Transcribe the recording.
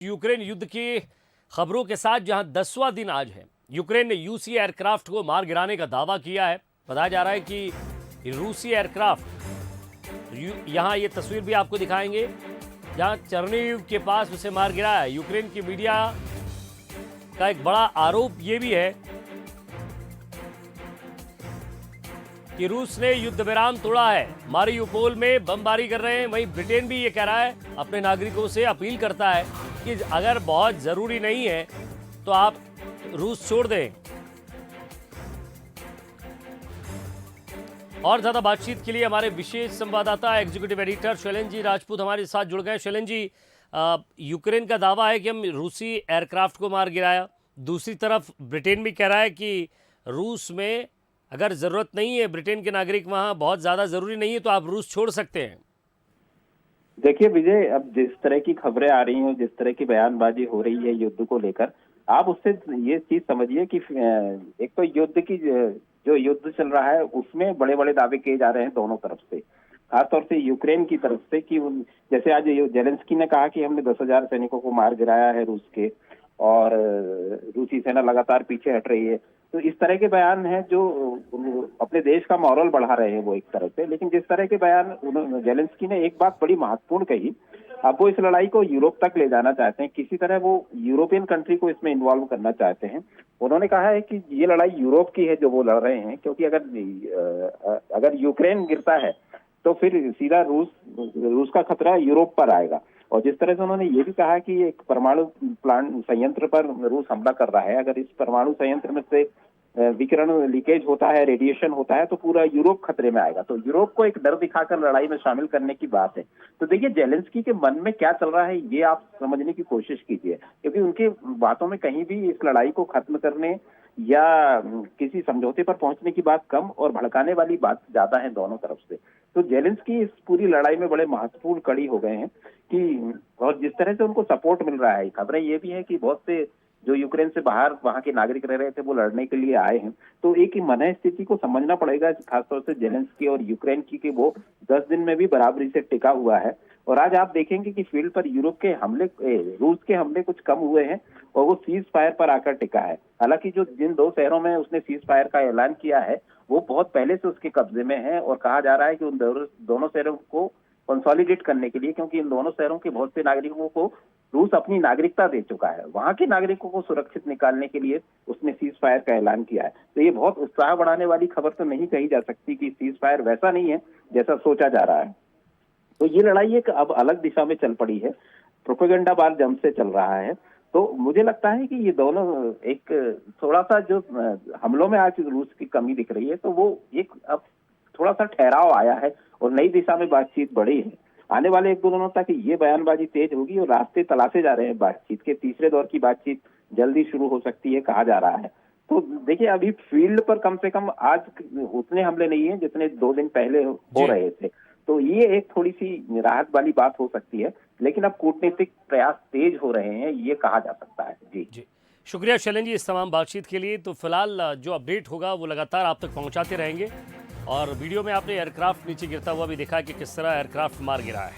Ukraine युद्ध की खबरों के साथ जहां 10वां दिन आज है, यूक्रेन ने रूसी एयरक्राफ्ट को मार गिराने का दावा किया है। बताया जा रहा है कि रूसी एयरक्राफ्ट, यहां ये तस्वीर भी आपको दिखाएंगे जहां चरनीव के पास उसे मार गिराया है। यूक्रेन की मीडिया का एक बड़ा आरोप यह भी है कि रूस ने युद्ध विराम तोड़ा है, मारियुपोल में बमबारी कर रहे हैं। वहीं ब्रिटेन भी ये कह रहा है, अपने नागरिकों से अपील करता है कि अगर बहुत जरूरी नहीं है तो आप रूस छोड़ दें। और ज्यादा बातचीत के लिए हमारे विशेष संवाददाता एग्जीक्यूटिव एडिटर शैलेंद्र जी राजपूत हमारे साथ जुड़ गए। शैलेंद्र जी, यूक्रेन का दावा है कि हम रूसी एयरक्राफ्ट को मार गिराया, दूसरी तरफ ब्रिटेन भी कह रहा है कि रूस में अगर ज़रूरत नहीं है, ब्रिटेन के नागरिक वहाँ बहुत ज़्यादा ज़रूरी नहीं है तो आप रूस छोड़ सकते हैं। देखिए विजय, अब जिस तरह की खबरें आ रही हैं, जिस तरह की बयानबाजी हो रही है युद्ध को लेकर, आप उससे ये चीज समझिए कि एक तो युद्ध की जो युद्ध चल रहा है उसमें बड़े बड़े दावे किए जा रहे हैं दोनों तरफ से, खासतौर से यूक्रेन की तरफ से कि जैसे आज जेलेंस्की ने कहा कि हमने 10,000 सैनिकों को मार गिराया है रूस के, और रूसी सेना लगातार पीछे हट रही है। तो इस तरह के बयान हैं जो अपने देश का मॉरल बढ़ा रहे हैं वो एक तरह से। लेकिन जिस तरह के बयान जेलेंस्की ने एक बात बड़ी महत्वपूर्ण कही, अब वो इस लड़ाई को यूरोप तक ले जाना चाहते हैं, किसी तरह वो यूरोपियन कंट्री को इसमें इन्वॉल्व करना चाहते हैं। उन्होंने कहा है कि ये लड़ाई यूरोप की है जो वो लड़ रहे हैं, क्योंकि अगर यूक्रेन गिरता है तो फिर सीधा रूस का खतरा यूरोप पर आएगा। और जिस तरह से उन्होंने ये भी कहा कि एक परमाणु प्लांट संयंत्र पर रूस हमला कर रहा है, अगर इस परमाणु संयंत्र में से विकिरण लीकेज होता है, रेडिएशन होता है, तो पूरा यूरोप खतरे में आएगा। तो यूरोप को एक डर दिखाकर लड़ाई में शामिल करने की बात है। तो देखिए जेलेंस्की के मन में क्या चल रहा है ये आप समझने की कोशिश कीजिए, क्योंकि उनकी बातों में कहीं भी इस लड़ाई को खत्म करने या किसी समझौते पर पहुंचने की बात कम और भड़काने वाली बात ज्यादा है दोनों तरफ से। तो जेलेंस्की इस पूरी लड़ाई में बड़े महत्वपूर्ण कड़ी हो गए हैं कि, और जिस तरह से उनको सपोर्ट मिल रहा है, खबरें ये भी है कि बहुत से जो यूक्रेन से बाहर वहां के नागरिक रह रहे थे वो लड़ने के लिए आए हैं। तो एक ही मन स्थिति को समझना पड़ेगा खासतौर से जेलेंस्की और यूक्रेन की कि वो 10 दिन में भी बराबरी से टिका हुआ है। और आज आप देखेंगे कि फील्ड पर यूरोप के हमले, रूस के हमले कुछ कम हुए हैं और वो सीज फायर पर आकर टिका है। हालांकि जो जिन 2 शहरों में उसने सीज फायर का ऐलान किया है वो बहुत पहले से उसके कब्जे में है, और कहा जा रहा है कि उन दोनों शहरों को कंसोलिडेट करने के लिए, क्योंकि इन दोनों शहरों के बहुत से नागरिकों को रूस अपनी नागरिकता दे चुका है, वहां के नागरिकों को सुरक्षित निकालने के लिए उसने सीज फायर का ऐलान किया है। तो ये बहुत उत्साह बढ़ाने वाली खबर तो नहीं कही जा सकती कि सीज फायर वैसा नहीं है जैसा सोचा जा रहा है। तो ये लड़ाई एक अब अलग दिशा में चल पड़ी है, प्रोपेगेंडा बार जम से चल रहा है। तो मुझे लगता है कि ये दोनों एक थोड़ा सा जो हमलों में आज रूस की कमी दिख रही है, तो वो एक अब थोड़ा सा ठहराव आया है और नई दिशा में बातचीत बढ़ी है। आने वाले 1-2 दिनों तक ये बयानबाजी तेज होगी और रास्ते तलाशे जा रहे हैं बातचीत के। तीसरे दौर की बातचीत जल्दी शुरू हो सकती है कहा जा रहा है। तो देखिए अभी फील्ड पर कम से कम आज उतने हमले नहीं है जितने 2 दिन पहले हो रहे थे, तो ये एक थोड़ी सी राहत वाली बात हो सकती है। लेकिन अब कूटनीतिक प्रयास तेज हो रहे हैं, ये कहा जा सकता है। जी शुक्रिया शैलेंद्र जी इस तमाम बातचीत के लिए। तो फिलहाल जो अपडेट होगा वो लगातार आप तक पहुंचाते रहेंगे। और वीडियो में आपने एयरक्राफ्ट नीचे गिरता हुआ भी देखा कि किस तरह एयरक्राफ्ट मार गिरा है।